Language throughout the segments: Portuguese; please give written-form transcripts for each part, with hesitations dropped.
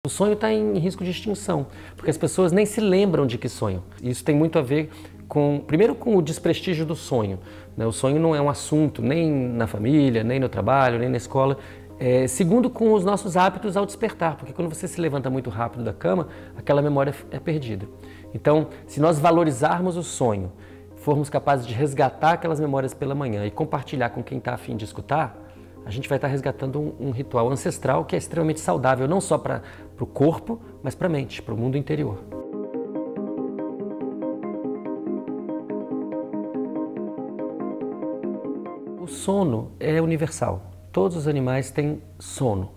O sonho está em risco de extinção, porque as pessoas nem se lembram de que sonham. Isso tem muito a ver primeiro com o desprestígio do sonho, né? O sonho não é um assunto nem na família, nem no trabalho, nem na escola. Segundo, com os nossos hábitos ao despertar, porque quando você se levanta muito rápido da cama, aquela memória é perdida. Então, se nós valorizarmos o sonho, formos capazes de resgatar aquelas memórias pela manhã e compartilhar com quem está a fim de escutar, a gente vai estar resgatando um ritual ancestral que é extremamente saudável, não só para o corpo, mas para a mente, para o mundo interior. O sono é universal. Todos os animais têm sono,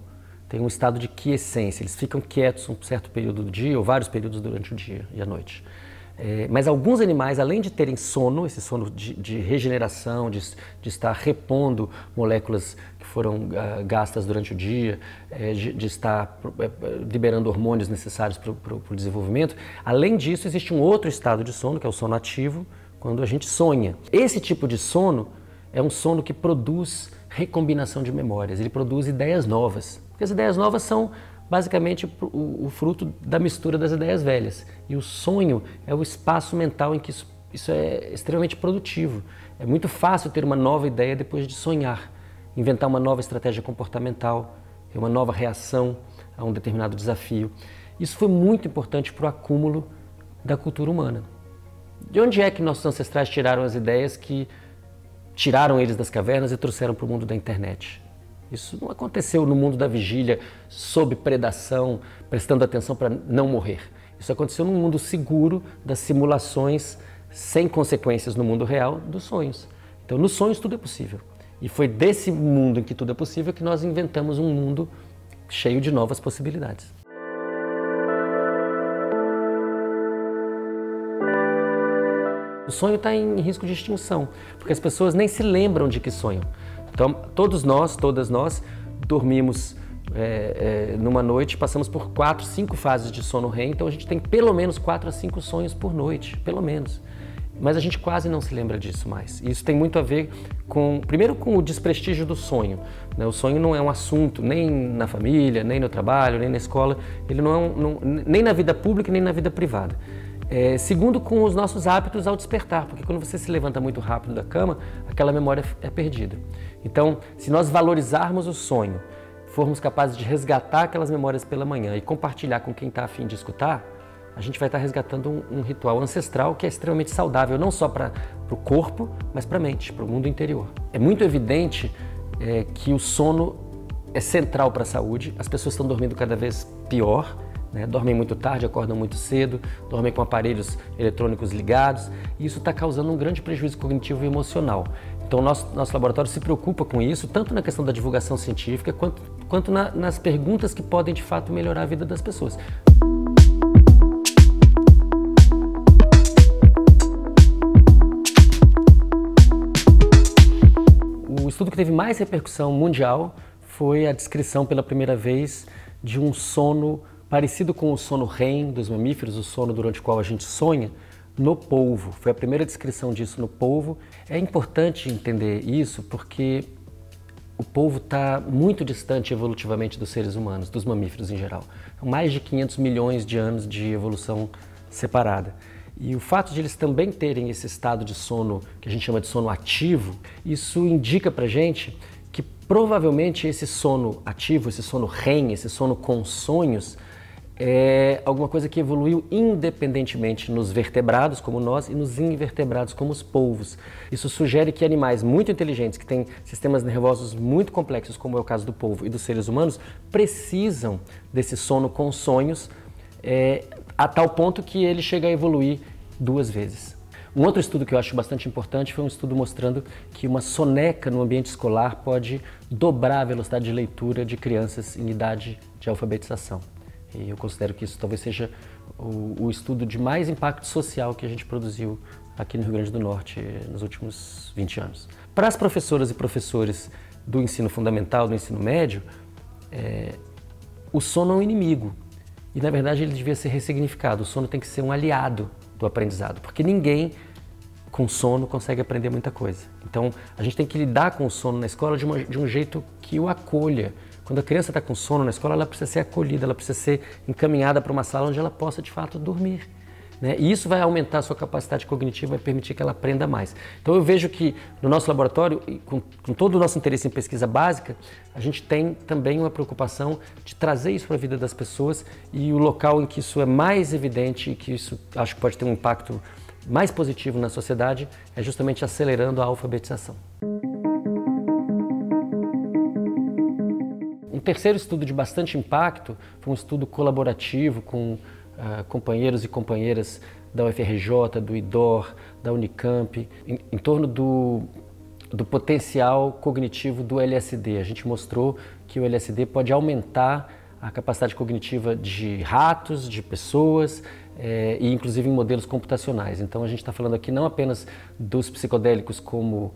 têm um estado de quiescência. Eles ficam quietos um certo período do dia ou vários períodos durante o dia e a noite. Mas alguns animais, além de terem sono, esse sono de regeneração, de estar repondo moléculas que foram gastas durante o dia, de estar liberando hormônios necessários para o desenvolvimento, além disso existe um outro estado de sono, que é o sono ativo, quando a gente sonha. Esse tipo de sono é um sono que produz recombinação de memórias, ele produz ideias novas, porque as ideias novas são basicamente o fruto da mistura das ideias velhas. E o sonho é o espaço mental em que isso é extremamente produtivo. É muito fácil ter uma nova ideia depois de sonhar, inventar uma nova estratégia comportamental, uma nova reação a um determinado desafio. Isso foi muito importante para o acúmulo da cultura humana. De onde é que nossos ancestrais tiraram as ideias que tiraram eles das cavernas e trouxeram para o mundo da internet? Isso não aconteceu no mundo da vigília, sob predação, prestando atenção para não morrer. Isso aconteceu num mundo seguro das simulações sem consequências no mundo real dos sonhos. Então, nos sonhos tudo é possível. E foi desse mundo em que tudo é possível que nós inventamos um mundo cheio de novas possibilidades. O sonho está em risco de extinção, porque as pessoas nem se lembram de que sonham. Então, todas nós dormimos numa noite, passamos por 4, 5 fases de sono REM, então a gente tem pelo menos 4 a 5 sonhos por noite, pelo menos. Mas a gente quase não se lembra disso mais. E isso tem muito a ver primeiro com o desprestígio do sonho, né? O sonho não é um assunto nem na família, nem no trabalho, nem na escola, ele nem na vida pública, nem na vida privada. Segundo, com os nossos hábitos ao despertar, porque quando você se levanta muito rápido da cama, aquela memória é perdida. Então, se nós valorizarmos o sonho, formos capazes de resgatar aquelas memórias pela manhã e compartilhar com quem está a fim de escutar, a gente vai estar resgatando um ritual ancestral que é extremamente saudável, não só para o corpo, mas para a mente, para o mundo interior. É muito evidente que o sono é central para a saúde, as pessoas estão dormindo cada vez pior, né? Dormem muito tarde, acordam muito cedo, dormem com aparelhos eletrônicos ligados, e isso está causando um grande prejuízo cognitivo e emocional. Então, nosso laboratório se preocupa com isso, tanto na questão da divulgação científica, quanto nas perguntas que podem, de fato, melhorar a vida das pessoas. O estudo que teve mais repercussão mundial foi a descrição pela primeira vez de um sono parecido com o sono REM dos mamíferos, o sono durante o qual a gente sonha, no polvo. Foi a primeira descrição disso no polvo. É importante entender isso porque o polvo está muito distante evolutivamente dos seres humanos, dos mamíferos em geral. São mais de 500 milhões de anos de evolução separada. E o fato de eles também terem esse estado de sono, que a gente chama de sono ativo, isso indica pra gente que provavelmente esse sono ativo, esse sono REM, esse sono com sonhos, é alguma coisa que evoluiu independentemente nos vertebrados, como nós, e nos invertebrados, como os polvos. Isso sugere que animais muito inteligentes, que têm sistemas nervosos muito complexos, como é o caso do polvo e dos seres humanos, precisam desse sono com sonhos, a tal ponto que ele chega a evoluir 2 vezes. Um outro estudo que eu acho bastante importante foi um estudo mostrando que uma soneca no ambiente escolar pode dobrar a velocidade de leitura de crianças em idade de alfabetização. E eu considero que isso talvez seja o estudo de mais impacto social que a gente produziu aqui no Rio Grande do Norte nos últimos 20 anos. Para as professoras e professores do ensino fundamental, do ensino médio, o sono é um inimigo. E, na verdade, ele devia ser ressignificado. O sono tem que ser um aliado do aprendizado, porque ninguém com sono consegue aprender muita coisa. Então, a gente tem que lidar com o sono na escola de um jeito que o acolha, Quando a criança está com sono na escola, ela precisa ser acolhida, ela precisa ser encaminhada para uma sala onde ela possa, de fato, dormir. Né? E isso vai aumentar a sua capacidade cognitiva, vai permitir que ela aprenda mais. Então eu vejo que no nosso laboratório, com todo o nosso interesse em pesquisa básica, a gente tem também uma preocupação de trazer isso para a vida das pessoas, e o local em que isso é mais evidente e que isso acho que pode ter um impacto mais positivo na sociedade é justamente acelerando a alfabetização. Um terceiro estudo de bastante impacto foi um estudo colaborativo com companheiros e companheiras da UFRJ, do IDOR, da Unicamp, em torno do potencial cognitivo do LSD. A gente mostrou que o LSD pode aumentar a capacidade cognitiva de ratos, de pessoas, e inclusive em modelos computacionais. Então a gente está falando aqui não apenas dos psicodélicos como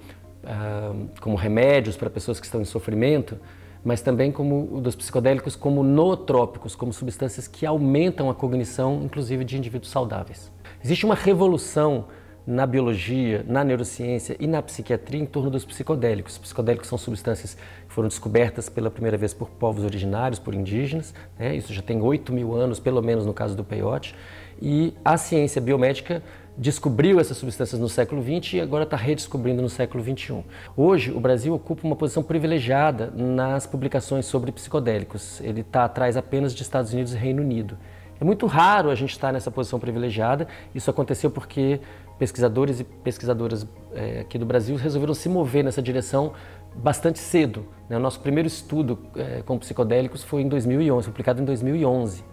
remédios para pessoas que estão em sofrimento, mas também como dos psicodélicos como nootrópicos, como substâncias que aumentam a cognição, inclusive de indivíduos saudáveis. Existe uma revolução na biologia, na neurociência e na psiquiatria em torno dos psicodélicos. Os psicodélicos são substâncias que foram descobertas pela primeira vez por povos originários, por indígenas, né? Isso já tem 8.000 anos, pelo menos no caso do peiote, e a ciência biomédica descobriu essas substâncias no século XX e agora está redescobrindo no século XXI. Hoje, o Brasil ocupa uma posição privilegiada nas publicações sobre psicodélicos. Ele está atrás apenas de Estados Unidos e Reino Unido. É muito raro a gente estar nessa posição privilegiada. Isso aconteceu porque pesquisadores e pesquisadoras aqui do Brasil resolveram se mover nessa direção bastante cedo, né? O nosso primeiro estudo com psicodélicos foi em 2011, publicado em 2011.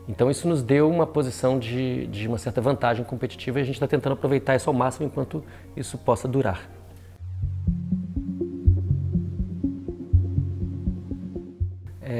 Então isso nos deu uma posição de uma certa vantagem competitiva e a gente está tentando aproveitar isso ao máximo enquanto isso possa durar.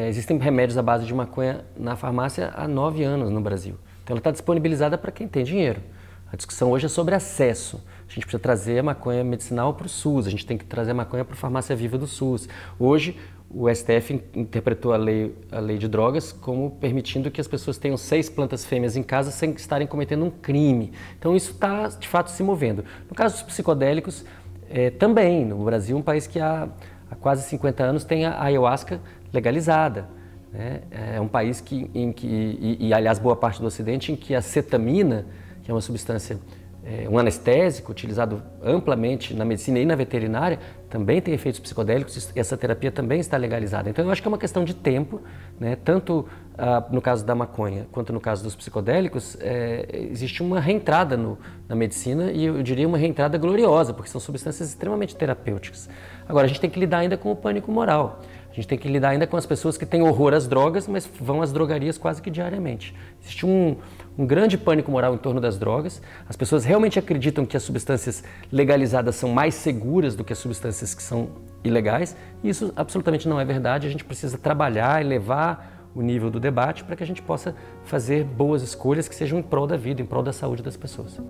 Existem remédios à base de maconha na farmácia há 9 anos no Brasil. Então ela está disponibilizada para quem tem dinheiro. A discussão hoje é sobre acesso. A gente precisa trazer a maconha medicinal para o SUS, a gente tem que trazer a maconha para a farmácia viva do SUS. Hoje, o STF interpretou a lei de drogas como permitindo que as pessoas tenham 6 plantas fêmeas em casa sem estarem cometendo um crime. Então isso está, de fato, se movendo. No caso dos psicodélicos, também, no Brasil, um país que há quase 50 anos tem a ayahuasca legalizada. Né? É um país aliás, boa parte do Ocidente, em que a cetamina, que é uma substância, um anestésico utilizado amplamente na medicina e na veterinária, também tem efeitos psicodélicos e essa terapia também está legalizada. Então eu acho que é uma questão de tempo, né? Tanto no caso da maconha quanto no caso dos psicodélicos, existe uma reentrada na medicina e eu diria uma reentrada gloriosa, porque são substâncias extremamente terapêuticas. Agora a gente tem que lidar ainda com o pânico moral. A gente tem que lidar ainda com as pessoas que têm horror às drogas, mas vão às drogarias quase que diariamente. Existe um grande pânico moral em torno das drogas. As pessoas realmente acreditam que as substâncias legalizadas são mais seguras do que as substâncias que são ilegais. E isso absolutamente não é verdade. A gente precisa trabalhar e levar o nível do debate para que a gente possa fazer boas escolhas que sejam em prol da vida, em prol da saúde das pessoas.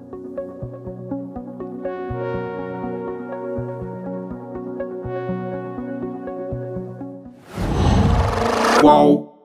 Qual?